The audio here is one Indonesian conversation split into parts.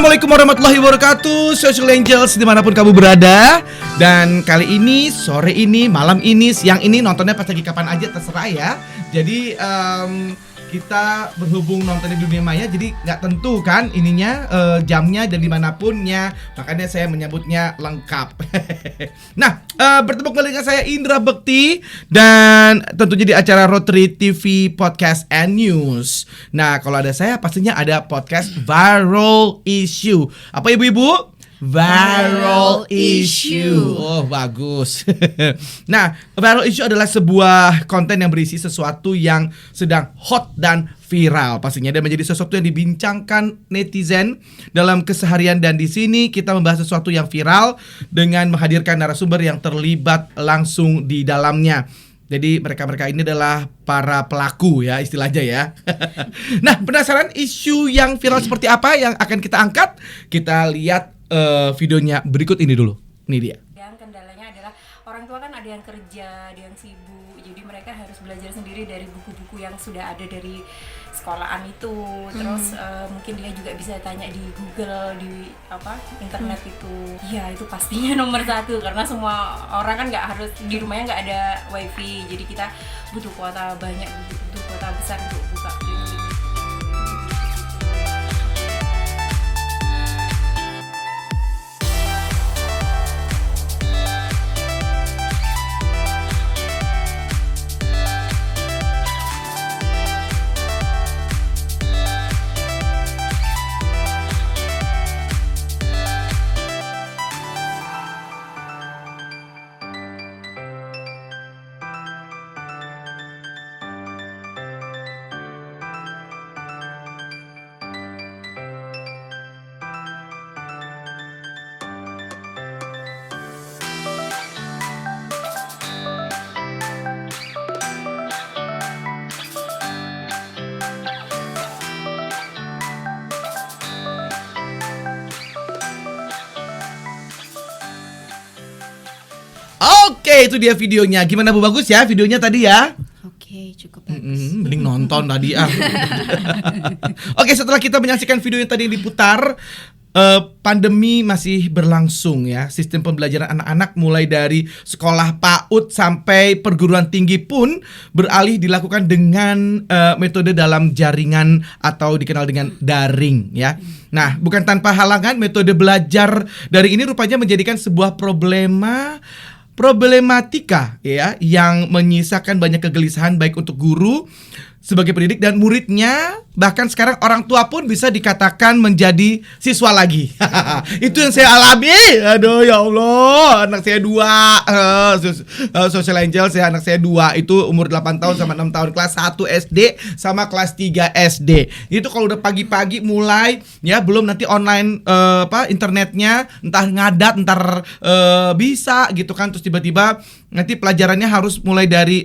Assalamualaikum warahmatullahi wabarakatuh, Social Angels dimanapun kamu berada. Dan kali ini, sore ini, malam ini, siang ini, nontonnya pas lagi kapan aja terserah ya. Jadi kita berhubung nonton di dunia maya, jadi nggak tentu kan ininya jamnya dan dimanapunnya. Makanya saya menyebutnya lengkap. Nah, bertemu kembali dengan saya Indra Bekti dan tentunya di acara Rotary TV Podcast and News. Nah, kalau ada saya pastinya ada podcast Viral Issue. Apa ibu-ibu? Viral issue. Oh, bagus. Nah, viral issue adalah sebuah konten yang berisi sesuatu yang sedang hot dan viral pastinya, dan menjadi sesuatu yang dibincangkan netizen dalam keseharian. Dan di sini kita membahas sesuatu yang viral dengan menghadirkan narasumber yang terlibat langsung di dalamnya. Jadi mereka-mereka ini adalah para pelaku ya istilahnya ya. Nah, penasaran isu yang viral seperti apa yang akan kita angkat? Kita lihat videonya berikut ini dulu. Ini dia. Yang kendalanya adalah orang tua kan ada yang kerja, ada yang sibuk. Jadi mereka harus belajar sendiri dari buku-buku yang sudah ada dari sekolahan itu. Terus mungkin dia juga bisa tanya di Google, di internet itu. Ya itu pastinya nomor satu, karena semua orang kan nggak harus di rumahnya nggak ada wifi. Jadi kita butuh kuota banyak, butuh kuota besar untuk buka streaming. Oke, itu dia videonya. Gimana Bu, bagus ya videonya tadi ya? Oke, cukup bagus. Mending nonton tadi ah. Oke, setelah kita menyaksikan video yang tadi yang diputar, pandemi masih berlangsung ya. Sistem pembelajaran anak-anak mulai dari sekolah PAUD sampai perguruan tinggi pun beralih dilakukan dengan metode dalam jaringan atau dikenal dengan daring ya. Nah, bukan tanpa halangan, metode belajar daring ini rupanya menjadikan sebuah problematika ya yang menyisakan banyak kegelisahan baik untuk guru sebagai pendidik dan muridnya, bahkan sekarang orang tua pun bisa dikatakan menjadi siswa lagi. Itu yang saya alami. Aduh ya Allah, anak saya 2 Social Angel, anak saya 2 itu umur 8 tahun sama 6 tahun, kelas 1 SD sama kelas 3 SD. Itu kalau udah pagi-pagi mulai ya, belum nanti online internetnya entar ngadat, entar bisa gitu kan, terus tiba-tiba nanti pelajarannya harus mulai dari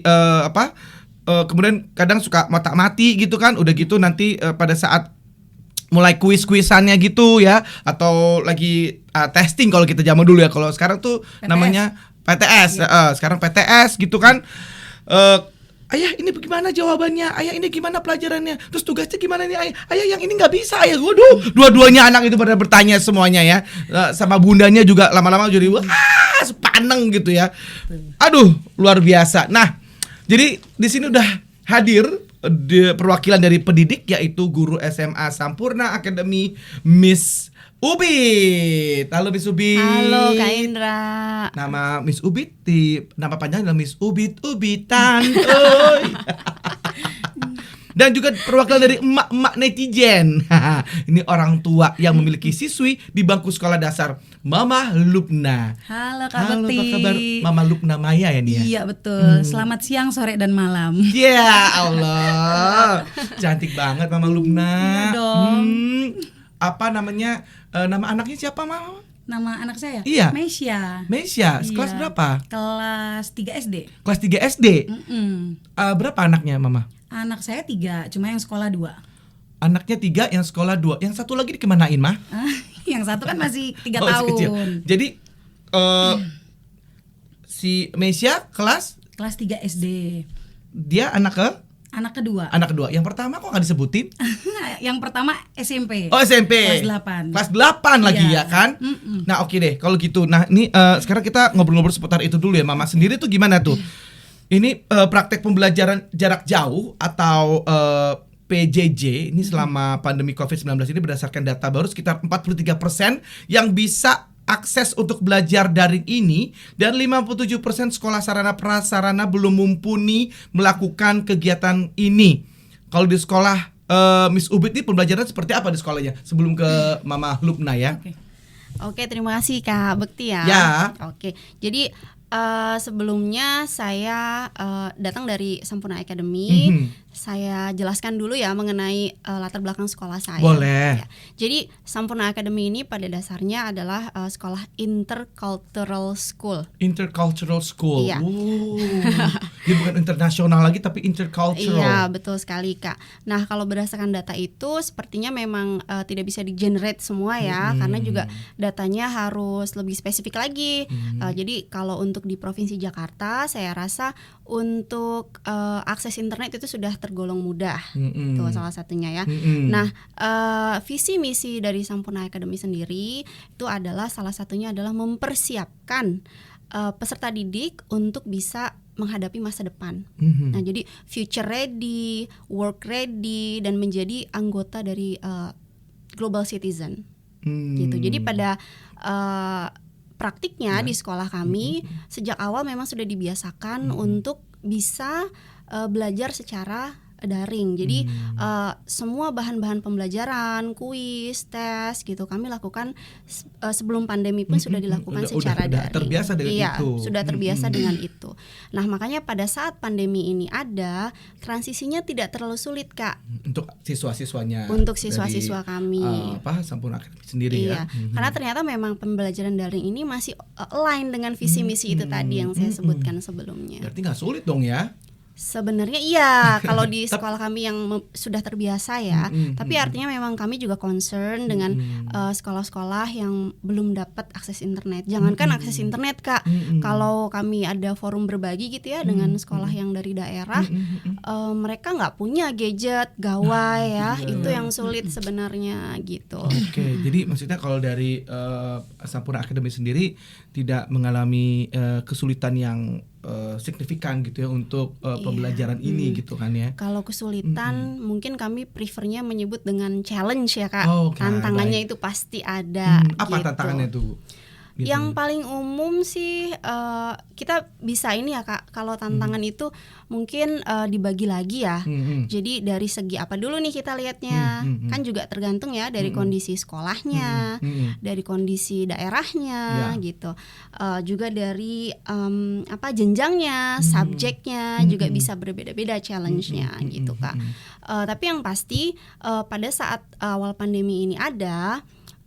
kemudian kadang suka mati gitu kan. Udah gitu nanti pada saat mulai kuis-kuisannya gitu ya, atau lagi testing kalau kita zaman dulu ya. Kalau sekarang tuh PTS. Namanya PTS sekarang PTS gitu kan. Ayah ini bagaimana jawabannya, ayah ini gimana pelajarannya, terus tugasnya gimana nih ayah, ayah yang ini nggak bisa ayah. Waduh, dua-duanya anak itu pada bertanya semuanya ya. Sama bundanya juga lama-lama jadi sepaneng gitu ya. Aduh, luar biasa. Nah, jadi di sini udah hadir perwakilan dari pendidik, yaitu guru SMA Sampurna Academy, Miss Ubit. Halo Miss Ubit. Halo Kak Indra. Nama Miss Ubit nama panjangnya adalah Miss Ubit Ubitan. Dan juga perwakilan dari emak-emak netizen. Ini orang tua yang memiliki siswi di bangku sekolah dasar, Mama Lupna. Halo Kak Halo, Bekti. apa kabar Mama Lupna Maya ya nih ya? Iya betul. Selamat siang, sore dan malam. Ya Allah, cantik banget Mama Lupna. Iya dong. Apa namanya? Nama anaknya siapa Mama? Nama anak saya? Iya. Mesya. Mesya. Iya. Kelas berapa? Kelas 3 SD. Kelas 3 SD. Berapa anaknya Mama? Anak saya 3, cuma yang sekolah 2. Anaknya 3, yang sekolah 2. Yang satu lagi dikemanain mah? Yang satu kan masih 3 masih tahun. kecil. Jadi si Mesya kelas 3 SD. Dia anak ke? Anak kedua. Anak kedua. Yang pertama kok nggak disebutin? Yang pertama SMP. Oh SMP. Kelas 8. Kelas 8 lagi Iya. ya kan? Nah oke deh kalau gitu. Nah ini sekarang kita ngobrol-ngobrol seputar itu dulu ya. Mama sendiri tuh gimana tuh? Ini praktek pembelajaran jarak jauh atau PJJ ini selama pandemi COVID-19 ini berdasarkan data baru sekitar 43% yang bisa akses untuk belajar daring ini dan 57% sekolah sarana prasarana belum mumpuni melakukan kegiatan ini. Kalau di sekolah Miss Ubit ini pembelajaran seperti apa di sekolahnya? Sebelum ke Mama Lupna ya. Oke, terima kasih Kak Bekti ya. Ya. Oke, jadi sebelumnya saya datang dari Sampurna Academy. Saya jelaskan dulu ya mengenai latar belakang sekolah saya. Boleh. Ya. Jadi Sampurna Academy ini pada dasarnya adalah sekolah intercultural school. Intercultural school. Iya. Dia bukan internasional lagi tapi intercultural. Iya, betul sekali Kak. Nah, kalau berdasarkan data itu sepertinya memang tidak bisa di-generate semua ya, karena juga datanya harus lebih spesifik lagi. Jadi kalau untuk di Provinsi Jakarta, saya rasa untuk akses internet itu sudah tergolong mudah. Itu salah satunya ya. Nah, visi misi dari Sampurna Academy sendiri itu adalah salah satunya adalah mempersiapkan peserta didik untuk bisa menghadapi masa depan. Nah, jadi future ready, work ready, dan menjadi anggota dari global citizen. Gitu. Jadi pada praktiknya di sekolah kami sejak awal memang sudah dibiasakan untuk bisa belajar secara daring. Jadi semua bahan-bahan pembelajaran, kuis, tes gitu kami lakukan sebelum pandemi pun sudah dilakukan secara daring. Terbiasa dengan itu. Sudah terbiasa dengan itu. Nah, makanya pada saat pandemi ini ada, transisinya tidak terlalu sulit, Kak. Untuk siswa-siswanya. Untuk siswa-siswa kami. Sampurna Academy sendiri ya. Karena ternyata memang pembelajaran daring ini masih align dengan visi misi itu tadi yang saya sebutkan sebelumnya. Berarti nggak sulit dong ya? Sebenarnya iya, kalau di sekolah kami yang sudah terbiasa ya. Tapi artinya memang kami juga concern dengan sekolah-sekolah yang belum dapat akses internet. Jangankan akses internet, Kak. Kalau kami ada forum berbagi gitu ya dengan sekolah yang dari daerah, mereka nggak punya gadget, gawai ya. Itu yang sulit sebenarnya gitu. Oke, jadi maksudnya kalau dari Sampurna Academy sendiri tidak mengalami kesulitan yang signifikan gitu ya untuk pembelajaran ini gitu kan ya. Kalau kesulitan mungkin kami prefernya menyebut dengan challenge ya Kak. Tantangannya itu pasti ada. Apa gitu. tantangannya tuh? Yang paling umum sih kita bisa ini ya Kak. Kalau tantangan itu mungkin dibagi lagi ya. Jadi dari segi apa dulu nih kita lihatnya. Kan juga tergantung ya dari kondisi sekolahnya, dari kondisi daerahnya gitu. Juga dari jenjangnya, subjeknya juga bisa berbeda-beda challenge-nya gitu Kak. Tapi yang pasti pada saat awal pandemi ini ada,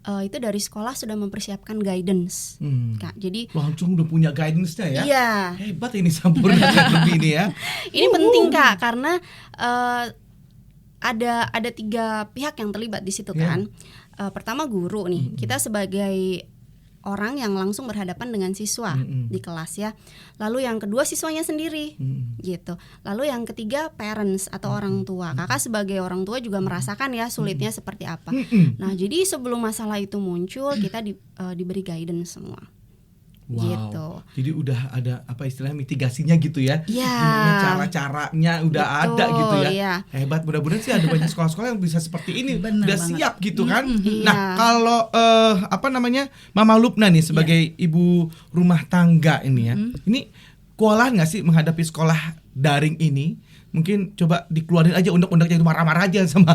itu dari sekolah sudah mempersiapkan guidance, Kak. Jadi langsung udah punya guidance-nya ya. Iya. Hebat ini Sampurna Academy ini ya. Ini penting Kak karena ada 3 pihak yang terlibat di situ kan. Pertama guru nih. Kita sebagai orang yang langsung berhadapan dengan siswa di kelas ya. Lalu yang kedua siswanya sendiri gitu. Lalu yang ketiga parents atau orang tua. Kakak sebagai orang tua juga merasakan ya sulitnya seperti apa. Nah, jadi sebelum masalah itu muncul kita diberi guidance semua. Wow. Gitu. Jadi udah ada apa istilahnya mitigasinya gitu ya. Ya. Gimana cara-caranya udah ada gitu ya. Ya. Hebat, mudah-mudahan sih ada banyak sekolah-sekolah yang bisa seperti ini. Bener udah banget. siap gitu kan. Iya. Nah, kalau Mama Lupna nih sebagai ibu rumah tangga ini ya. Ini kewalahan enggak sih menghadapi sekolah daring ini? Mungkin coba dikeluarin aja undang-undangnya itu marah-marah aja sama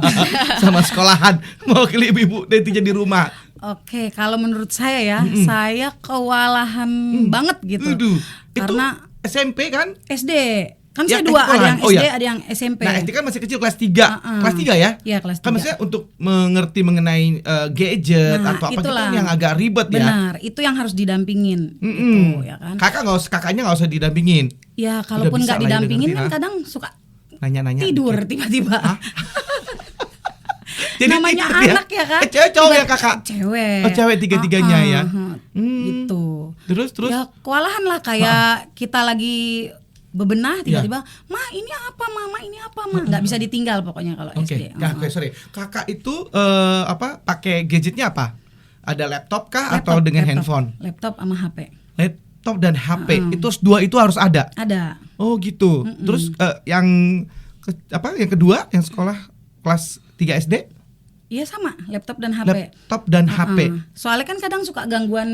sekolahan. Mau ke ibu-ibu netizen di rumah. Oke, kalau menurut saya ya, saya kewalahan banget gitu. Aduh, Karena itu SMP kan? SD. Kan Ya, saya dua, ada yang sekolahan. SD, ada yang SMP. Nah, SD kan masih kecil kelas 3. Kelas 3 ya? Iya, kelas 3. Kan maksudnya untuk mengerti mengenai gadget Nah, atau apa gitu itulah. kan yang agak ribet ya. Benar, itu yang harus didampingin gitu, ya kan. Kakaknya nggak usah didampingin. Ya, kalaupun bisa nggak lah ya didampingin dengerin, kan ah. kadang suka Nanya-nanya tidur dikit. tiba-tiba. Jadi Namanya tidur anak ya kan. Cewek cowok ya kakak? Cewek. Oh, cewek tiga-tiganya ya. Gitu. Terus Ya kewalahan lah kayak kita lagi bebenah tiba-tiba, "Ma, ini apa, Mama? Ini apa, Ma?" Nggak bisa ditinggal pokoknya kalau Oke, SD. Oke, sorry. Kakak itu pakai gadgetnya apa? Ada laptop kah atau Laptop, dengan laptop. handphone? Laptop sama HP. Laptop dan HP. Itu dua itu harus ada. Ada. Oh gitu. Terus yang kedua yang sekolah kelas 3 SD? Iya sama, laptop dan HP. Laptop dan HP. Soalnya kan kadang suka gangguan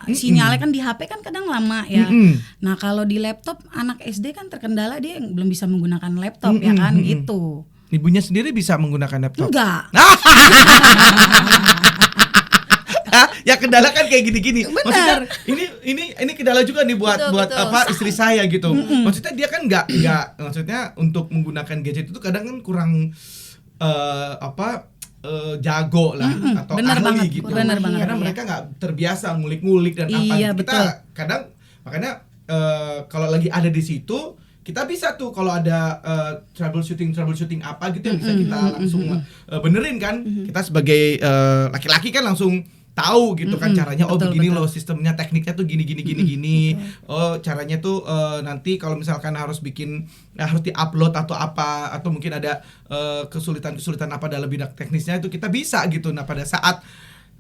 sinyalnya kan di HP kan kadang lama ya. Nah kalau di laptop anak SD kan terkendala dia belum bisa menggunakan laptop ya kan gitu. Ibunya sendiri bisa menggunakan laptop? Enggak. Ya kendala kan kayak gini-gini. Benar. Maksudnya ini kendala juga nih buat Betul. istri saya gitu. Maksudnya dia kan nggak maksudnya untuk menggunakan gadget itu kadang kan kurang jago lah atau benar ahli banget, gitu. benar banget. Karena mereka nggak terbiasa ngulik-ngulik dan apa. Iya, Kita betul. kadang makanya kalau lagi ada di situ kita bisa tuh kalau ada troubleshooting apa gitu yang bisa kita langsung benerin kan. Kita sebagai laki-laki kan langsung tahu gitu kan caranya. Betul, Begini betul. loh sistemnya, tekniknya tuh gini. Oh caranya tuh nanti kalau misalkan harus diupload atau apa, atau mungkin ada kesulitan apa dalam bidang teknisnya itu kita bisa gitu. Nah pada saat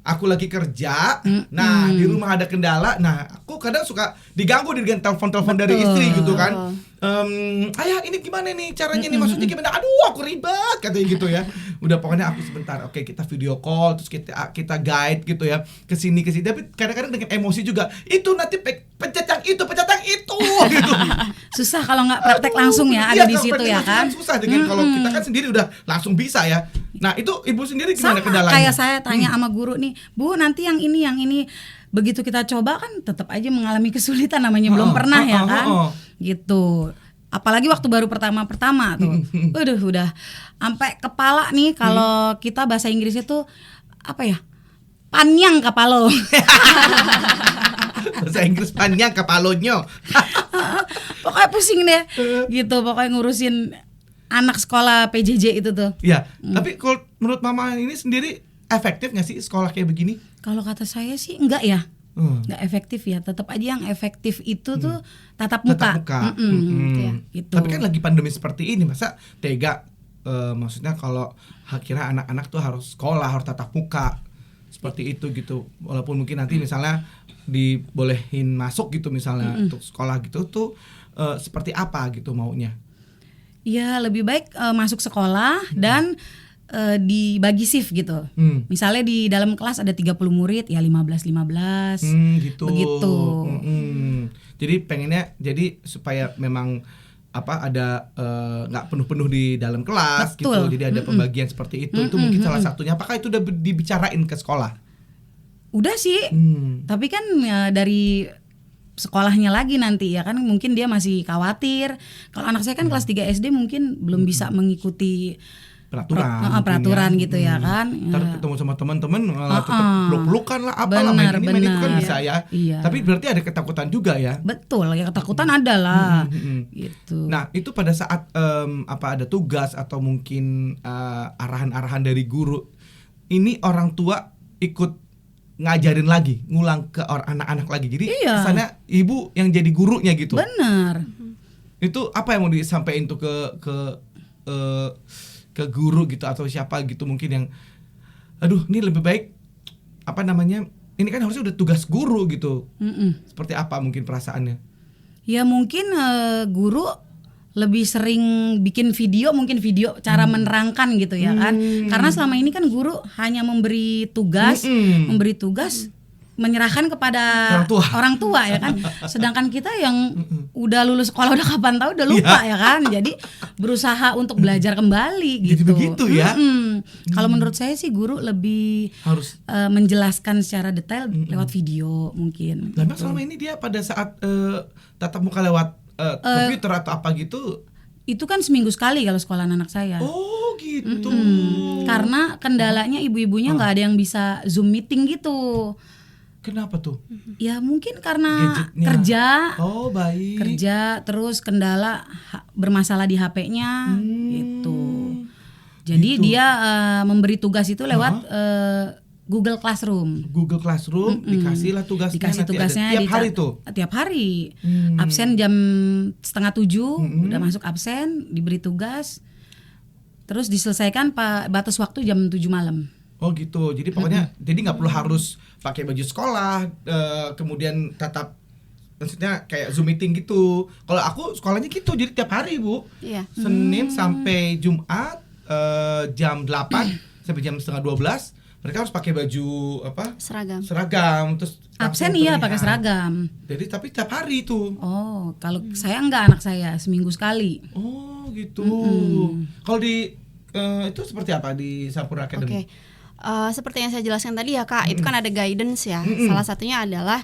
aku lagi kerja, nah di rumah ada kendala, nah aku kadang suka diganggu dengan telepon dari istri gitu kan. Ayah ini gimana nih caranya nih, maksudnya gimana? Aduh aku ribet katanya gitu ya. Udah pokoknya aku sebentar, oke kita video call, terus kita guide gitu ya ke sini. Tapi kadang-kadang dengan emosi juga. Itu nanti pencet yang itu gitu. Susah kalau nggak praktek langsung ya ada di situ ya kan. Susah dengan kalau kita kan sendiri udah langsung bisa ya. Nah, itu ibu sendiri gimana Sama kendalanya? kayak saya tanya sama guru nih, "Bu, nanti yang ini." Begitu kita coba kan tetap aja mengalami kesulitan, namanya belum pernah ya kan. Gitu. Apalagi waktu baru pertama tuh. Udah sampai kepala nih kalau kita bahasa Inggrisnya tuh apa ya? Panjang kepala. Bahasa Inggris panjang kepalonyo. Pokoknya pusing deh. Gitu, pokoknya ngurusin anak sekolah PJJ itu tuh. Ya, tapi kalau menurut Mama ini sendiri efektif nggak sih sekolah kayak begini? Kalau kata saya sih enggak ya. Enggak efektif ya. Tetap aja yang efektif itu tuh tatap muka. Ya. Gitu. Tapi kan lagi pandemi seperti ini, masa tega? Maksudnya kalau kira anak-anak tuh harus sekolah, harus tatap muka seperti itu gitu. Walaupun mungkin nanti misalnya dibolehin masuk gitu misalnya untuk sekolah gitu tuh seperti apa gitu maunya? Ya lebih baik masuk sekolah dan dibagi shift gitu. Misalnya di dalam kelas ada 30 murid ya 15 gitu. begitu. Jadi pengennya supaya memang ada nggak penuh-penuh di dalam kelas. Betul. Gitu. Jadi ada pembagian seperti itu. Itu mungkin salah satunya. Apakah itu udah dibicarain ke sekolah? Udah sih. Tapi kan dari sekolahnya lagi nanti ya kan, mungkin dia masih khawatir. Kalau anak saya kan kelas 3 SD mungkin belum bisa mengikuti peraturan gitu ya kan. Ntar ketemu sama teman-teman tetap peluk-pelukan lah apalah main itu kan bisa ya. Iya. Tapi berarti ada ketakutan juga ya. Betul, ya ketakutan ada lah. Gitu. Nah, itu pada saat ada tugas atau mungkin arahan-arahan dari guru, ini orang tua ikut ngajarin lagi, ngulang ke anak-anak lagi. Jadi kesannya ibu yang jadi gurunya gitu. Benar. Itu apa yang mau disampaikan tuh ke guru gitu atau siapa gitu mungkin yang ini lebih baik ini kan harusnya udah tugas guru gitu. Seperti apa mungkin perasaannya? Ya mungkin guru lebih sering bikin video cara menerangkan gitu ya kan. Karena selama ini kan guru hanya memberi tugas menyerahkan kepada orang tua ya kan. Sedangkan kita yang udah lulus sekolah udah kapan tahu udah lupa ya kan. Jadi berusaha untuk belajar kembali gitu. Jadi begitu ya. Kalau menurut saya sih guru lebih harus menjelaskan secara detail lewat video mungkin. Nah, selama ini dia pada saat tatap muka lewat komputer atau apa gitu, itu kan seminggu sekali kalau sekolah anak saya. Oh gitu. Karena kendalanya ibu-ibunya nggak ada yang bisa Zoom meeting gitu. Kenapa tuh? Ya mungkin karena gadgetnya. Kerja. Oh baik. Kerja terus kendala bermasalah di HP-nya gitu. Jadi dia memberi tugas itu lewat Google Classroom. Google Classroom dikasih lah tugasnya. Dikasih nanti tugasnya ada tiap hari tuh. Tiap hari. Absen jam 6:30 udah masuk absen, diberi tugas. Terus diselesaikan batas waktu jam 7 malam. Oh gitu. Jadi pokoknya jadi nggak perlu harus pakai baju sekolah, kemudian tatap, maksudnya kayak Zoom meeting gitu. Kalau aku sekolahnya gitu, jadi tiap hari Bu. Iya. Senin sampai Jumat jam 8 sampai jam setengah 12 mereka harus pakai baju apa? Seragam. Terus Absen langsung iya terlihat. pakai seragam. Jadi tapi tiap hari itu. Oh, kalau saya enggak, anak saya seminggu sekali. Oh gitu. Kalau di itu seperti apa di Sampurna Academy? Oke. Seperti yang saya jelaskan tadi ya Kak, itu kan ada guidance ya. Salah satunya adalah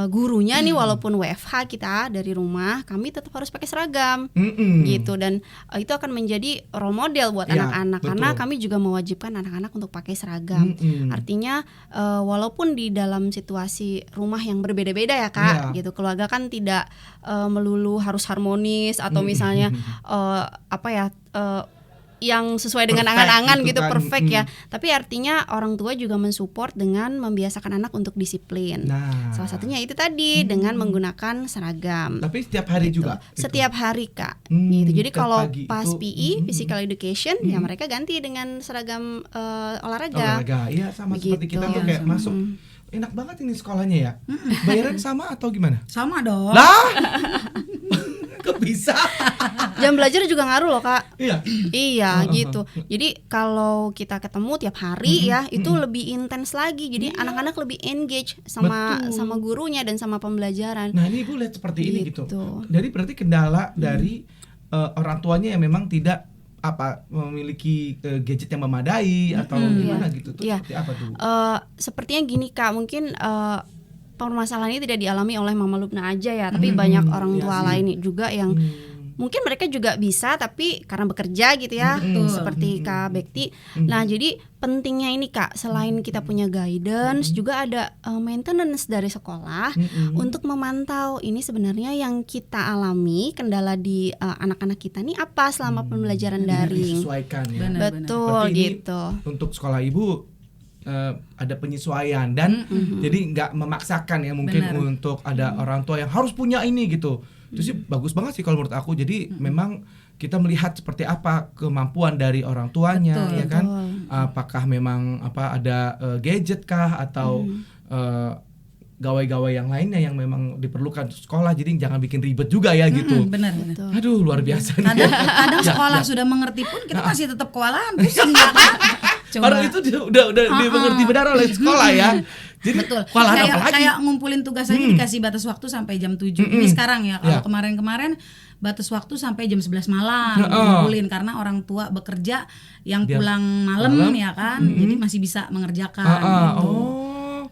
gurunya nih walaupun WFH kita dari rumah, kami tetap harus pakai seragam gitu, dan itu akan menjadi role model buat Ya, anak-anak betul. karena kami juga mewajibkan anak-anak untuk pakai seragam. Artinya walaupun di dalam situasi rumah yang berbeda-beda ya Kak, Ya. gitu, keluarga kan tidak melulu harus harmonis atau misalnya yang sesuai dengan Perfect angan-angan gitu gitu, kan. perfect ya. Tapi artinya orang tua juga mensupport dengan membiasakan anak untuk disiplin. Nah. Salah satunya itu tadi dengan menggunakan seragam. Tapi setiap hari Gitu. juga. gitu? Setiap hari Kak. Gitu. Jadi setiap kalau pagi pas itu, PE, physical education, ya mereka ganti dengan seragam olahraga. Olahraga. Iya sama seperti Begitu. kita tuh kayak masuk. Enak banget ini sekolahnya ya. Bayaran sama atau gimana? Sama dong. Lah. Kok bisa? Jam belajar juga ngaruh loh Kak. Iya. Iya gitu. Jadi kalau kita ketemu tiap hari ya, itu lebih intens lagi. Jadi anak-anak lebih engage sama Betul. sama gurunya dan sama pembelajaran. Nah ini Ibu lihat seperti ini gitu. Gitu. Jadi berarti kendala dari orang tuanya yang memang tidak memiliki gadget yang memadai atau gimana gitu tuh, Iya. seperti apa tuh? Sepertinya gini Kak, mungkin permasalahan ini tidak dialami oleh Mama Lubna aja ya, tapi banyak orang iya tua sih. lain juga yang mungkin mereka juga bisa tapi karena bekerja gitu ya, seperti Kak Bekti. Nah jadi pentingnya ini Kak, selain kita punya guidance, juga ada maintenance dari sekolah untuk memantau ini sebenarnya yang kita alami, kendala di anak-anak kita nih apa selama pembelajaran daring. Disesuaikan ya. Benar. Betul Berarti ini gitu. Untuk sekolah Ibu ada penyesuaian dan jadi nggak memaksakan ya mungkin Benar. untuk ada orang tua yang harus punya ini gitu. Itu sih bagus banget sih kalau menurut aku. Jadi memang kita melihat seperti apa kemampuan dari orang tuanya. Betul, Ya kan, apakah memang ada gadget kah atau gawai-gawai yang lainnya yang memang diperlukan sekolah. Jadi jangan bikin ribet juga ya gitu. Benar. Betul. Aduh luar biasa nih. Kadang sekolah sudah mengerti pun kita masih tetap kewalahan, pusing ya kan? Padahal itu udah dimengerti benar oleh sekolah ya. Jadi Betul. kewalahan apa lagi? Kayak ngumpulin tugas aja dikasih batas waktu sampai jam 7. Ini sekarang ya. Kalau kemarin-kemarin batas waktu sampai jam 11 malam ngumpulin karena orang tua bekerja yang Dia pulang malam ya kan. Jadi masih bisa mengerjakan gitu. Oh.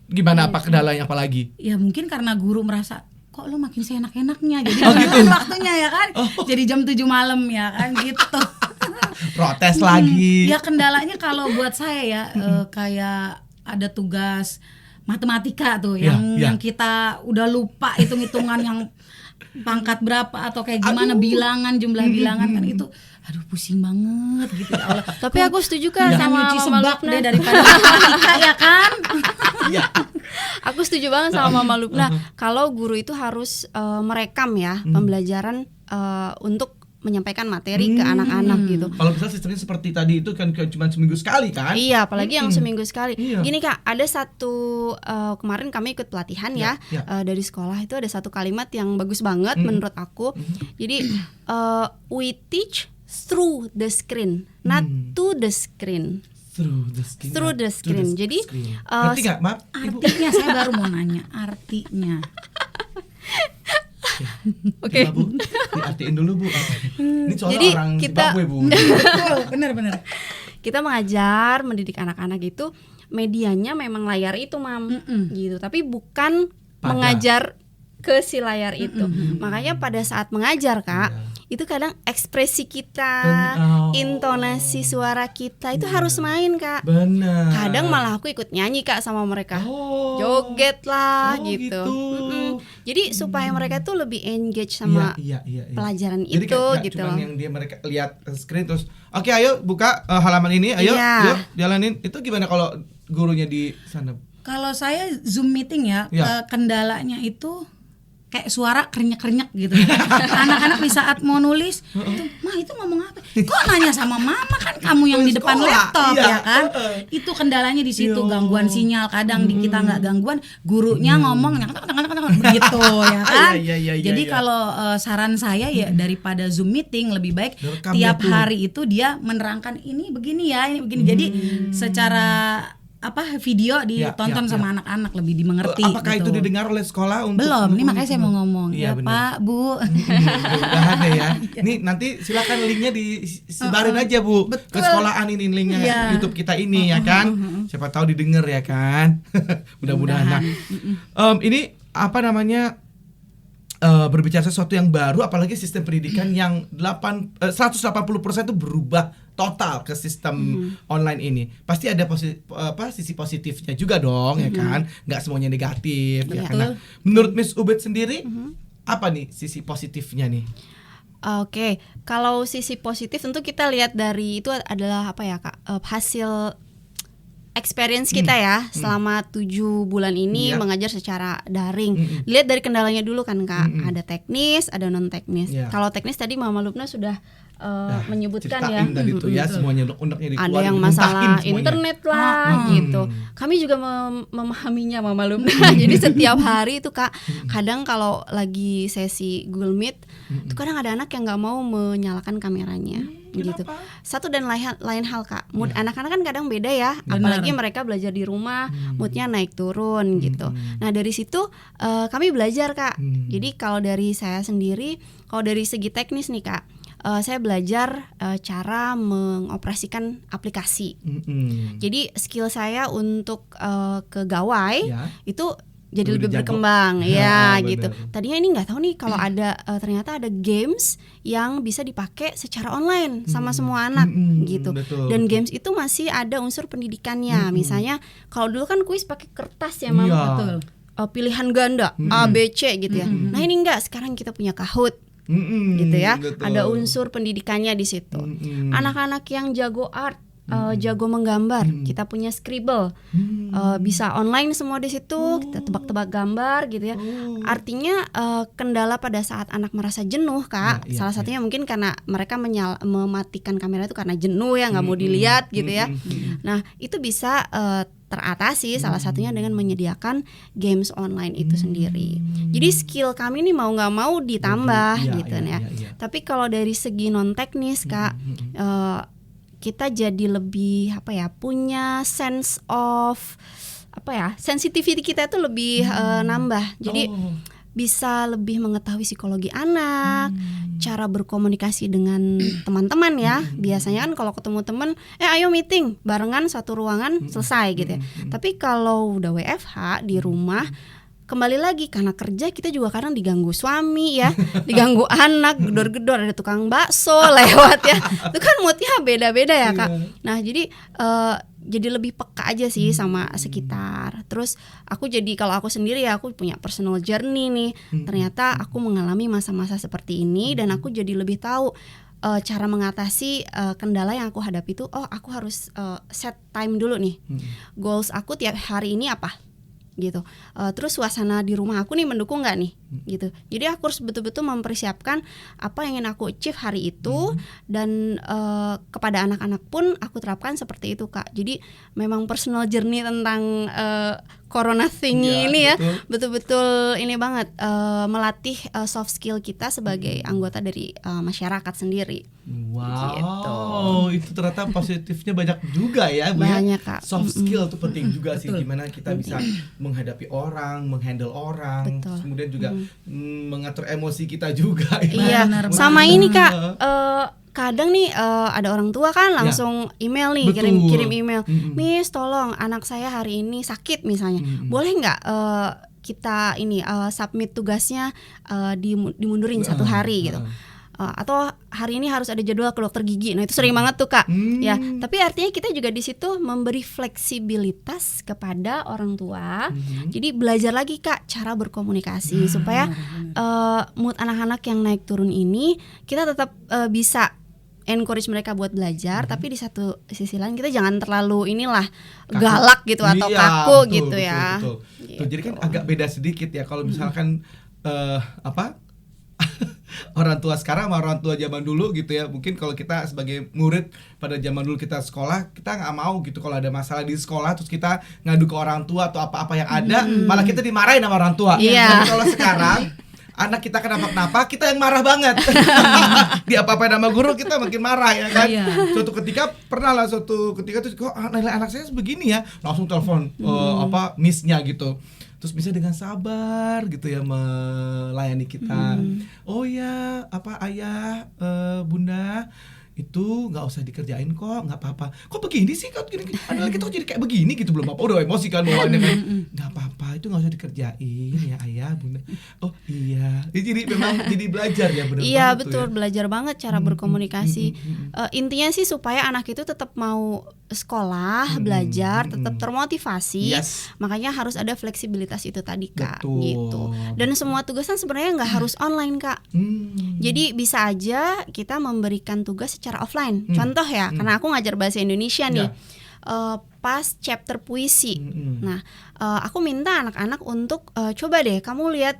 Gimana apa kendalanya apa lagi? Ya mungkin karena guru merasa kok lo makin seenak-enaknya jadi gitu. Waktunya ya kan. Jadi jam 7 malam ya kan gitu. Protes lagi. Ya kendalanya kalau buat saya ya kayak ada tugas matematika tuh yang kita udah lupa hitung-hitungan yang pangkat berapa atau kayak gimana bilangan, jumlah bilangan kan itu aduh pusing banget gitu ya Allah. Tapi aku setuju Kak Jangan sama nyuci Mama sebak Lubna. deh daripada matematika ya kan. Iya. Aku setuju banget sama Mama Lubna. Kalau guru itu harus merekam ya pembelajaran untuk menyampaikan materi ke anak-anak gitu. Kalau misalnya sistemnya seperti tadi itu kan cuma seminggu sekali kan? Iya, apalagi yang seminggu sekali. Iya. Gini Kak, ada satu kemarin kami ikut pelatihan ya, Ya. dari sekolah itu ada satu kalimat yang bagus banget menurut aku. Jadi we teach through the screen, not to the screen. Through the screen. Through the screen. Jadi, ngerti nggak, Maaf? Ibu? Artinya saya baru mau nanya artinya. Oke. Coba, Bu, diartiin dulu Bu. Ini soalnya Jadi orang kita- Zimbabwe Bu. Bener. Kita mengajar, mendidik anak-anak itu medianya memang layar itu, Mam. Gitu. Tapi bukan Pada. mengajar ke si layar itu. Makanya pada saat mengajar, Kak, itu kadang ekspresi kita, intonasi suara kita itu Iya. harus main Kak. Benar. Kadang malah aku ikut nyanyi Kak sama mereka, Oh. joget lah Oh, gitu. gitu. Jadi supaya mereka tuh lebih engage sama Iya. pelajaran Jadi itu nggak gitu cuman loh. yang dia mereka lihat screen terus oke ayo buka halaman ini ayo Iya. yuk jalanin. Itu gimana kalau gurunya di sana? Kalau saya Zoom meeting ya, Ya. kendalanya itu kayak suara krenyek-krenyek gitu. Anak-anak di saat mau nulis, tuh, "Ma itu ngomong apa? Kok nanya sama mama, kan kamu yang di depan Sekolah, laptop iya. ya kan?" Itu kendalanya di situ, Yo. gangguan sinyal. Kadang di kita nggak gangguan, gurunya ngomong begitu ya kan. Iya, Jadi iya. kalau saran saya ya daripada Zoom meeting lebih baik Direkam tiap itu. hari itu dia menerangkan ini begini ya, ini begini. Jadi secara video ditonton Ya. sama anak-anak lebih dimengerti. Apakah gitu. itu didengar oleh sekolah untuk Belum, ini mendukung makanya itu? saya mau ngomong. Iya, Ya benar. Pak, Bu. Mudah-mudahan deh ya. Nih nanti silakan linknya disebarin aja Bu ke Betul. sekolahan ini linknya Iya. YouTube kita ini ya kan. Siapa tahu didengar ya kan. Mudah-mudahan. Nah, ini apa namanya berbicara sesuatu yang baru, apalagi sistem pendidikan yang 180% itu berubah total ke sistem online ini. Pasti ada sisi positifnya juga dong ya kan. Nggak semuanya negatif ya kan. Nah, menurut Miss Ubed sendiri apa nih sisi positifnya nih? Oke, kalau sisi positif tentu kita lihat dari itu adalah apa ya Kak, hasil experience kita ya selama 7 bulan ini Iya. mengajar secara daring. Lihat dari kendalanya dulu kan Kak, ada teknis, ada non teknis. Iya. Kalau teknis tadi Mama Lubna sudah menyebutkan ya. Ceritain tadi tuh ya semuanya unek-uneknya dikeluarin, Ada yang dimuntahin masalah semuanya. internet lah gitu. Kami juga memahaminya Mama Lubna. Jadi setiap hari itu Kak, kadang kalau lagi sesi Google Meet, itu kadang ada anak yang nggak mau menyalakan kameranya. Gitu. Satu dan lain hal Kak. Mood anak-anak kan kadang beda ya, apalagi mereka belajar di rumah, moodnya naik turun gitu. Nah dari situ kami belajar Kak. Jadi kalau dari saya sendiri, kalau dari segi teknis nih Kak, saya belajar cara mengoperasikan aplikasi. Jadi skill saya untuk ke gawai Ya. itu jadi Lebih lebih jago. berkembang Ya, ya gitu. benar. Tadinya ini nggak tahu nih kalau ada ternyata ada games yang bisa dipakai secara online sama semua anak gitu. Betul, Dan betul. games itu masih ada unsur pendidikannya. Misalnya kalau dulu kan kuis pakai kertas ya Mam. Iya. Betul. Pilihan ganda A B C gitu ya. Nah ini enggak, sekarang kita punya Kahoot gitu ya. Betul. Ada unsur pendidikannya di situ. Anak-anak yang jago art, jago menggambar, kita punya Scribble, bisa online semua di situ, kita tebak-tebak gambar gitu ya. Artinya kendala pada saat anak merasa jenuh Kak, Iya, salah satunya mungkin karena mereka mematikan kamera itu karena jenuh ya, nggak mau dilihat gitu ya. Nah itu bisa teratasi salah satunya dengan menyediakan games online itu sendiri. Jadi skill kami nih mau nggak mau ditambah Iya, gitu iya, ya. iya. Tapi kalau dari segi non teknis Kak, kita jadi lebih punya sense of sensitivity kita itu lebih nambah. Jadi bisa lebih mengetahui psikologi anak, cara berkomunikasi dengan teman-teman ya. Biasanya kan kalau ketemu teman, ayo meeting barengan satu ruangan selesai gitu ya. Tapi kalau udah WFH di rumah, kembali lagi karena kerja kita juga kadang diganggu suami ya, diganggu anak, gedor-gedor, ada tukang bakso lewat ya. Itu kan moodnya beda-beda ya Kak. Nah jadi lebih peka aja sih sama sekitar. Terus kalau aku sendiri ya, aku punya personal journey nih. Ternyata aku mengalami masa-masa seperti ini dan aku jadi lebih tahu cara mengatasi kendala yang aku hadapi itu. Aku harus set time dulu nih. Goals aku tiap hari ini apa? Gitu. Terus suasana di rumah aku nih mendukung nggak nih gitu. Jadi aku harus betul-betul mempersiapkan apa yang ingin aku achieve hari itu dan kepada anak-anak pun aku terapkan seperti itu Kak. Jadi memang personal journey tentang corona thingy ini ya betul-betul ini banget melatih soft skill kita sebagai anggota dari masyarakat sendiri. Wow, itu ternyata positifnya banyak juga ya Bu ya. Banyak Kak. Soft skill itu penting juga sih, gimana kita bisa menghadapi orang, menghandle orang, Betul. kemudian juga mengatur emosi kita juga. Iya, Benar sama banget. ini Kak. Kadang nih ada orang tua kan langsung email nih, Betul. kirim email, Miss tolong anak saya hari ini sakit misalnya, boleh nggak kita ini submit tugasnya dimundurin 1 hari gitu. atau hari ini harus ada jadwal ke dokter gigi. Nah itu sering banget tuh Kak. Ya, tapi artinya kita juga di situ memberi fleksibilitas kepada orang tua. Jadi belajar lagi Kak cara berkomunikasi supaya mood anak-anak yang naik turun ini kita tetap bisa encourage mereka buat belajar, tapi di satu sisi lain kita jangan terlalu galak gitu atau kaku betul, gitu ya. Betul. Gitu. Tuh, jadi kan agak beda sedikit ya kalau misalkan orang tua sekarang sama orang tua zaman dulu gitu ya. Mungkin kalau kita sebagai murid pada zaman dulu kita sekolah, kita nggak mau gitu kalau ada masalah di sekolah terus kita ngadu ke orang tua atau apa-apa yang ada, malah kita dimarahin sama orang tua. Iya. Tapi kalau sekarang anak kita kenapa-kenapa, kita yang marah banget. Dia apa-apain sama guru, kita makin marah ya kan. Suatu ketika tuh kok nilai anak saya begini ya, langsung telepon miss-nya gitu. Terus bisa dengan sabar gitu ya melayani kita. Oh ya, ayah, bunda itu nggak usah dikerjain kok, nggak apa-apa. Kok begini sih, kok gini, anak kita jadi kayak begini gitu, belum apa, udah emosi kan bawaannya kan. Nggak apa-apa, itu nggak usah dikerjain ya ayah, bunda. Oh iya, jadi memang jadi belajar ya benar. Iya betul, belajar banget cara berkomunikasi. Intinya sih supaya anak itu tetap mau sekolah, belajar, tetap termotivasi. Makanya harus ada fleksibilitas itu tadi Kak. Betul. Gitu. Dan semua tugasan sebenarnya nggak harus online Kak. Jadi bisa aja kita memberikan tugas secara offline. Contoh ya, karena aku ngajar bahasa Indonesia nih. Pas chapter puisi. Nah, aku minta anak-anak untuk coba deh kamu lihat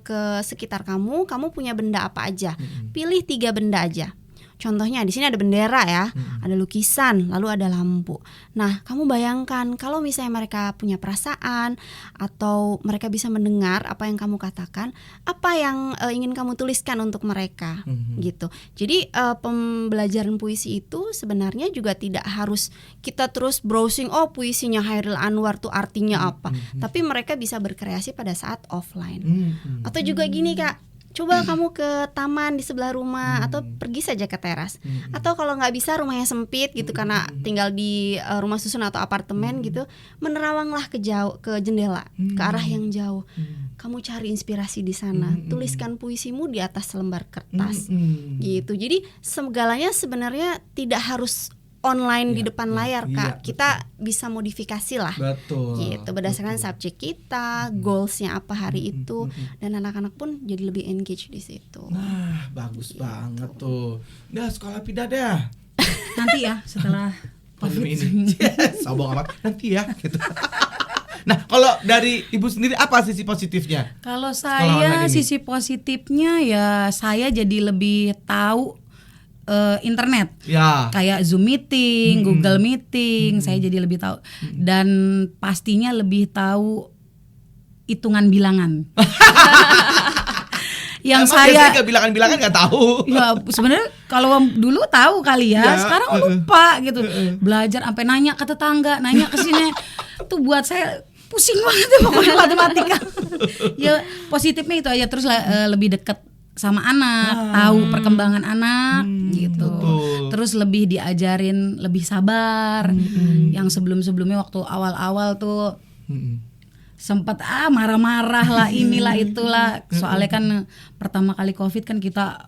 ke sekitar kamu punya benda apa aja. Pilih 3 benda aja. Contohnya di sini ada bendera ya, ada lukisan, lalu ada lampu. Nah, kamu bayangkan kalau misalnya mereka punya perasaan atau mereka bisa mendengar apa yang kamu katakan, apa yang ingin kamu tuliskan untuk mereka, gitu. Jadi pembelajaran puisi itu sebenarnya juga tidak harus kita terus browsing, oh puisinya Chairil Anwar tuh artinya apa. Tapi mereka bisa berkreasi pada saat offline. Atau juga gini Kak, coba kamu ke taman di sebelah rumah atau pergi saja ke teras. Atau kalau nggak bisa rumahnya sempit gitu karena tinggal di rumah susun atau apartemen gitu, menerawanglah ke jendela, ke arah yang jauh. Kamu cari inspirasi di sana. Tuliskan puisimu di atas selembar kertas. Gitu. Jadi segalanya sebenarnya tidak harus online di depan layar Kak. Kita bisa modifikasi lah. Betul. Gitu berdasarkan subjek kita, goalsnya apa hari itu, dan anak-anak pun jadi lebih engage di situ. Nah, bagus banget tuh. Dah sekolah pindah dah. Nanti ya setelah pandemi ini. Sombong amat. Nanti ya gitu. Nah, kalau dari Ibu sendiri apa sisi positifnya? Kalau Sekolah online saya ini? sisi positifnya ya saya jadi lebih tahu internet. Ya. Kayak Zoom meeting, Google meeting, saya jadi lebih tahu dan pastinya lebih tahu hitungan bilangan. Yang Emang saya biasanya nggak bilangan-bilangan nggak tahu. ya sebenarnya kalau dulu tahu kali ya, sekarang lupa gitu. Belajar sampai nanya ke tetangga, nanya ke sini. Tuh buat saya pusing banget tuh pokoknya matematika. Ya positifnya itu aja, terus lebih dekat sama anak, tahu perkembangan anak gitu. Betul. Terus lebih diajarin lebih sabar. Yang sebelum-sebelumnya waktu awal-awal tuh sempat marah-marah lah, inilah itulah. Soalnya kan pertama kali Covid kan kita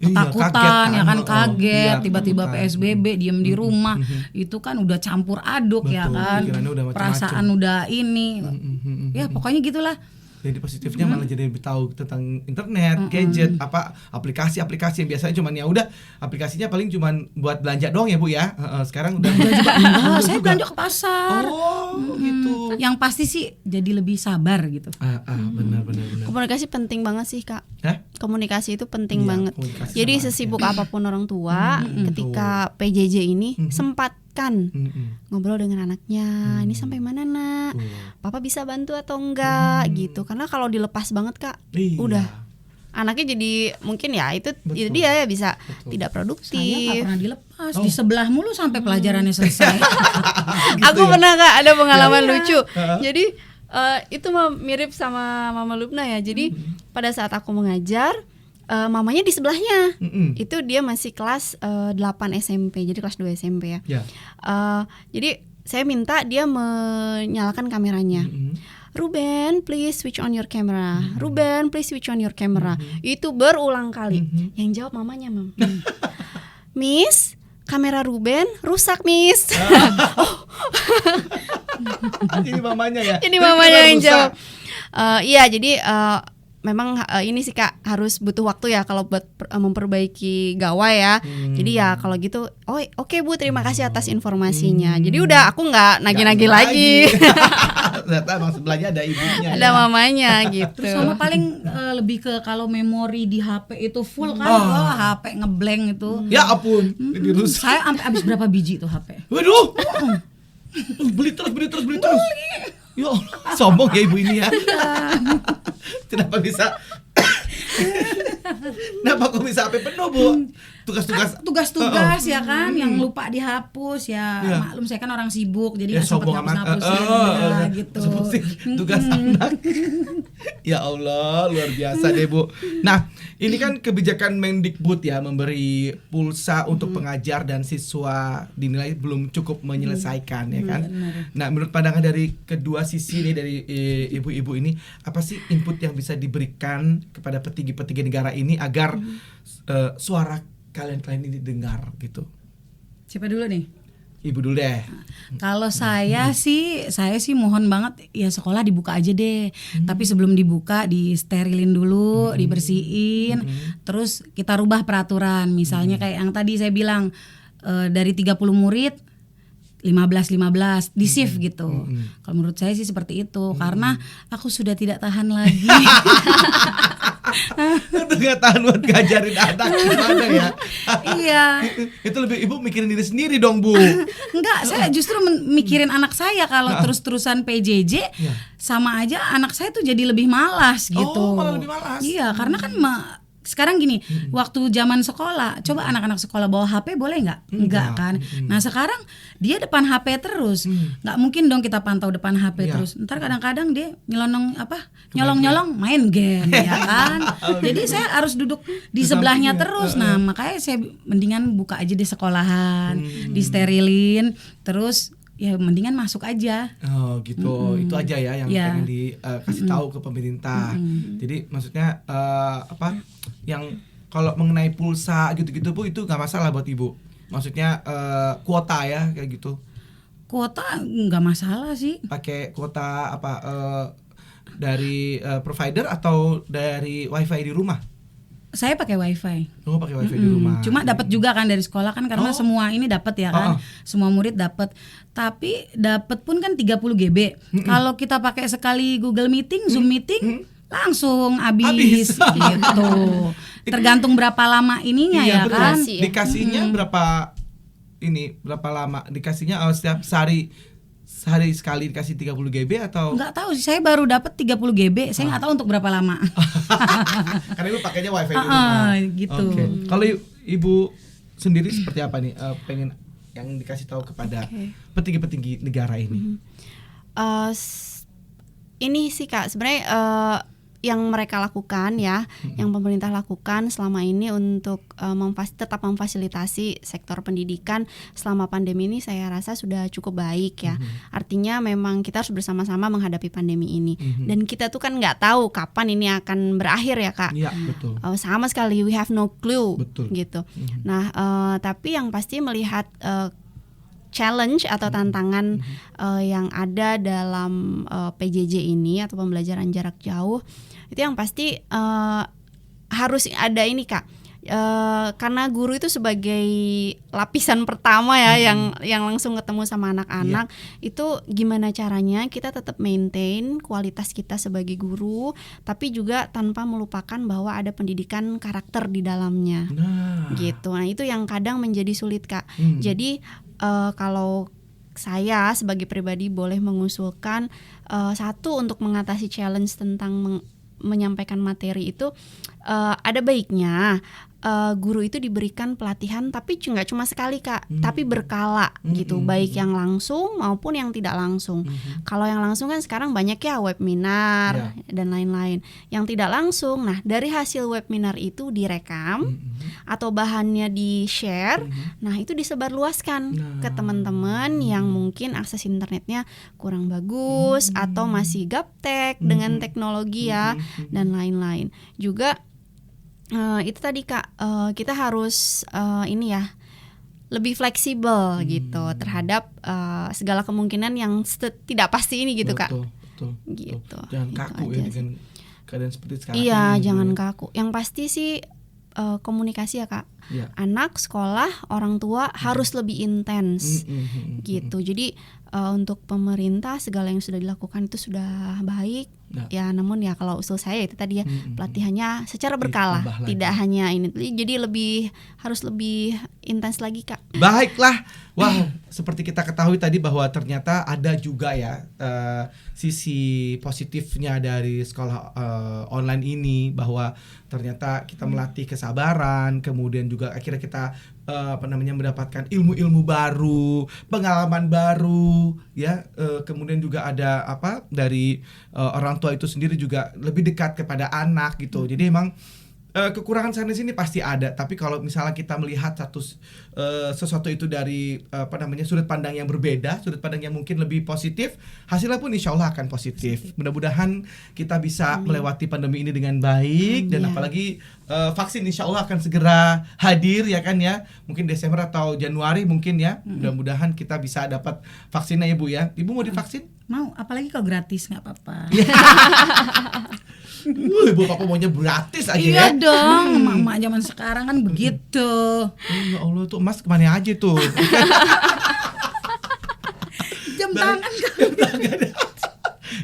ketakutan, kaget, ya kan, kaget, Iya, tiba-tiba ketakutan. PSBB, diem di rumah, itu kan udah campur aduk. Betul, ya kan, pikirannya udah macam-macam. perasaan udah ini, ya pokoknya gitulah. Jadi positifnya malah jadi lebih tahu tentang internet, gadget, aplikasi-aplikasi yang biasanya cuman ya udah aplikasinya paling cuman buat belanja doang ya Bu ya. Sekarang udah Saya belanja ke pasar. Oh, gitu. Yang pasti sih jadi lebih sabar gitu. Benar. Komunikasi penting banget sih Kak. Hah? Komunikasi itu penting Iya, banget. komunikasi Jadi sama sesibuk apapun orang tua, ketika PJJ ini sempatkan ngobrol dengan anaknya. Ini sampai mana nak? Papa bisa bantu atau enggak gitu. Karena kalau dilepas banget Kak, Iya. udah anaknya jadi mungkin ya itu Betul. dia ya bisa tidak Saya nggak produktif. pernah dilepas di sebelah mulu sampai pelajarannya selesai. Aku pernah Kak ada pengalaman Iya. lucu. Jadi itu mirip sama Mama Lubna ya. Jadi pada saat aku mengajar, mamanya di sebelahnya. Itu dia masih kelas 8 SMP, jadi kelas 2 SMP ya. Ya. Jadi saya minta dia menyalakan kameranya. Ruben please switch on your camera, Ruben please switch on your camera. Itu berulang kali. Yang jawab mamanya, Mam. Miss, kamera Ruben rusak, Miss. Ini mamanya ya. Ini mamanya yang jawab. Iya, jadi memang ini sih Kak, harus butuh waktu ya kalau buat memperbaiki gawai ya. Jadi ya kalau gitu, oke Bu, terima kasih atas informasinya. Jadi udah aku nggak nagih-nagih lagi. Ternyata emang sebelahnya ada ibunya. Ada mamanya gitu. Terus sama paling lebih ke kalau memori di HP itu full kan, HP ngeblank itu. Ya ampun, dirusak. Saya sampai habis berapa biji tuh HP? Waduh. Beli terus. Ya Allah, sombong ya ibu ini ya. Kenapa kok bisa HP penuh, Bu? Tugas-tugas ya kan yang lupa dihapus ya. Iya. Maklum saya kan orang sibuk jadi Ya nggak sempat sombong amat. hapus-hapusin gitu. Sebut sih, tugas anak. Ya Allah, luar biasa deh, Bu. Nah, ini kan kebijakan Mendikbud ya, memberi pulsa untuk pengajar dan siswa dinilai belum cukup menyelesaikan ya kan. Nah, menurut pandangan dari kedua sisi nih, dari ibu-ibu ini, apa sih input yang bisa diberikan kepada petinggi-petinggi negara ini agar suara kalian ini didengar gitu? Siapa dulu nih? Ibu dulu deh. Kalau saya sih mohon banget ya sekolah dibuka aja deh. Tapi sebelum dibuka disterilin dulu, dibersihin, terus kita rubah peraturan. Misalnya kayak yang tadi saya bilang dari 30 murid 15 di shift gitu. Kalau menurut saya sih seperti itu karena aku sudah tidak tahan lagi. Itu gak tahan buat ngajarin anak gimana ya. Iya. Itu lebih ibu mikirin diri sendiri dong, Bu. Enggak, saya justru mikirin anak saya kalau terus-terusan PJJ sama aja anak saya tuh jadi lebih malas gitu. Oh, malah lebih malas. Iya, karena kan sekarang gini, waktu zaman sekolah, coba anak-anak sekolah bawa HP boleh nggak? Enggak kan. Nah sekarang dia depan HP terus, nggak mungkin dong kita pantau depan HP terus. Ntar kadang-kadang dia nyolong main game ya kan. Jadi saya harus duduk di sebelahnya terus. Nah makanya saya mendingan buka aja di sekolahan, disterilin, terus ya mendingan masuk aja. Oh gitu, itu aja ya yang pengen dikasih tahu ke pemerintah. Jadi maksudnya yang kalau mengenai pulsa gitu-gitu Bu, itu nggak masalah buat ibu. Maksudnya kuota ya kayak gitu. Kuota nggak masalah sih. Pakai kuota dari provider atau dari wifi di rumah? Saya pakai wifi. Oh, pakai wifi di rumah. Cuma dapat juga kan dari sekolah kan karena semua ini dapat ya kan. Semua murid dapat. Tapi dapat pun kan 30 GB. Kalau kita pakai sekali Google Meeting, Zoom Meeting langsung habis gitu. Tergantung berapa lama ininya ya betul. kan. Dikasihnya berapa lama? Dikasihnya setiap sehari sekali dikasih 30 GB atau? Enggak tahu sih, saya baru dapat 30 GB. Saya enggak tahu untuk berapa lama. Karena ibu pakainya wifi di rumah. Gitu. Okay. Kalau ibu sendiri seperti apa nih pengen yang dikasih tahu kepada petinggi-petinggi negara ini? Ini sih Kak, sebenarnya yang mereka lakukan ya, yang pemerintah lakukan selama ini untuk tetap memfasilitasi sektor pendidikan selama pandemi ini saya rasa sudah cukup baik ya. Artinya memang kita harus bersama-sama menghadapi pandemi ini. Dan kita tuh kan nggak tahu kapan ini akan berakhir ya Kak. Iya, betul. Sama sekali we have no clue. Betul. Gitu. Nah, tapi yang pasti melihat challenge atau tantangan yang ada dalam PJJ ini atau pembelajaran jarak jauh, itu yang pasti harus ada ini Kak, karena guru itu sebagai lapisan pertama ya yang langsung ketemu sama anak-anak. Itu gimana caranya kita tetap maintain kualitas kita sebagai guru, tapi juga tanpa melupakan bahwa ada pendidikan karakter di dalamnya. Gitu. Nah itu yang kadang menjadi sulit Kak. Jadi kalau saya sebagai pribadi boleh mengusulkan satu, untuk mengatasi challenge tentang menyampaikan materi itu ada baiknya guru itu diberikan pelatihan, tapi nggak cuma sekali Kak, tapi berkala gitu, baik yang langsung maupun yang tidak langsung. Kalau yang langsung kan sekarang banyak ya webinar dan lain-lain. Yang tidak langsung, nah dari hasil webinar itu direkam atau bahannya di-share, nah itu disebarluaskan ke teman-teman yang mungkin akses internetnya kurang bagus atau masih gaptek dengan teknologi ya dan lain-lain. Juga itu tadi Kak, kita harus ini ya lebih fleksibel gitu terhadap segala kemungkinan yang tidak pasti ini gitu Kak. Betul. Gitu. Jangan Gitu kaku aja ya sih. dengan keadaan seperti sekarang. Iya, ini, jangan Bu. kaku. Yang pasti sih komunikasi ya Kak. Iya. Anak, sekolah, orang tua harus lebih intens gitu. Jadi untuk pemerintah segala yang sudah dilakukan itu sudah baik. Ya, namun ya kalau usul saya itu tadi ya pelatihannya secara berkala, Ditambah lagi. tidak hanya ini. Jadi harus lebih intens lagi Kak. Baiklah, wah seperti kita ketahui tadi bahwa ternyata ada juga ya sisi positifnya dari sekolah online ini, bahwa ternyata kita melatih kesabaran, kemudian juga akhirnya kita mendapatkan ilmu-ilmu baru, pengalaman baru, ya, kemudian juga ada dari orang tua itu sendiri juga lebih dekat kepada anak gitu. Jadi emang kekurangan sana sini pasti ada, tapi kalau misalnya kita melihat sesuatu itu dari sudut pandang yang berbeda, sudut pandang yang mungkin lebih positif, hasilnya pun insya Allah akan positif. Mudah-mudahan kita bisa melewati pandemi ini dengan baik. Dan apalagi vaksin insya Allah akan segera hadir ya kan ya, mungkin Desember atau Januari mungkin ya. Mudah-mudahan kita bisa dapat vaksinnya Ibu ya. Ibu mau divaksin? Mau, apalagi kalau gratis nggak apa-apa. Ibu papa maunya gratis aja Iya ya. dong, emak zaman sekarang kan begitu. Ya Allah, tuh emas kemana aja tuh? Jam tangan kan.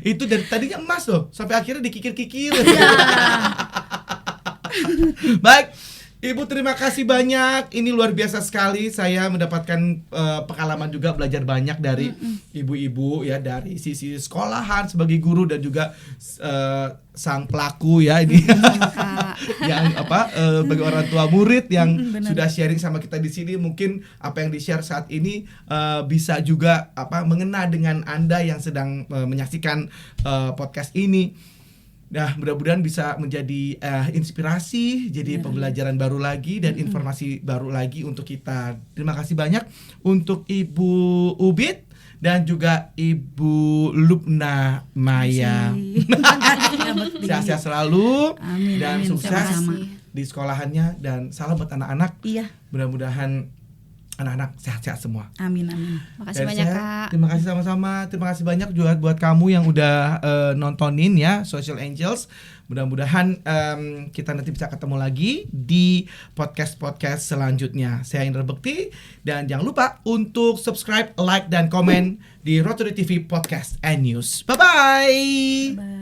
Itu dari tadinya emas loh, sampai akhirnya dikikir-kikir. Baik, Ibu terima kasih banyak. Ini luar biasa sekali. Saya mendapatkan pengalaman juga, belajar banyak dari ibu-ibu ya, dari sisi sekolahan sebagai guru dan juga sang pelaku ya ini. Yang bagi orang tua murid yang sudah sharing sama kita di sini. Mungkin apa yang di-share saat ini bisa juga mengena dengan Anda yang sedang menyaksikan podcast ini. Nah, mudah-mudahan bisa menjadi inspirasi, jadi pembelajaran baru lagi dan informasi baru lagi untuk kita. Terima kasih banyak untuk Ibu Ubit dan juga Ibu Lubna Maya. Sehat-sehat selalu. Amin, dan amin, sukses sama-sama. di sekolahannya, dan salam buat anak-anak. Iya. Mudah-mudahan anak-anak sehat-sehat semua. Amin, amin. Makasih Dan banyak saya, Kak. terima kasih sama-sama. Terima kasih banyak juga buat kamu yang udah nontonin ya Social Angels. Mudah-mudahan kita nanti bisa ketemu lagi di podcast selanjutnya. Saya Indra Bekti, dan jangan lupa untuk subscribe, like, dan komen di Rotary TV Podcast and News. Bye-bye. Bye.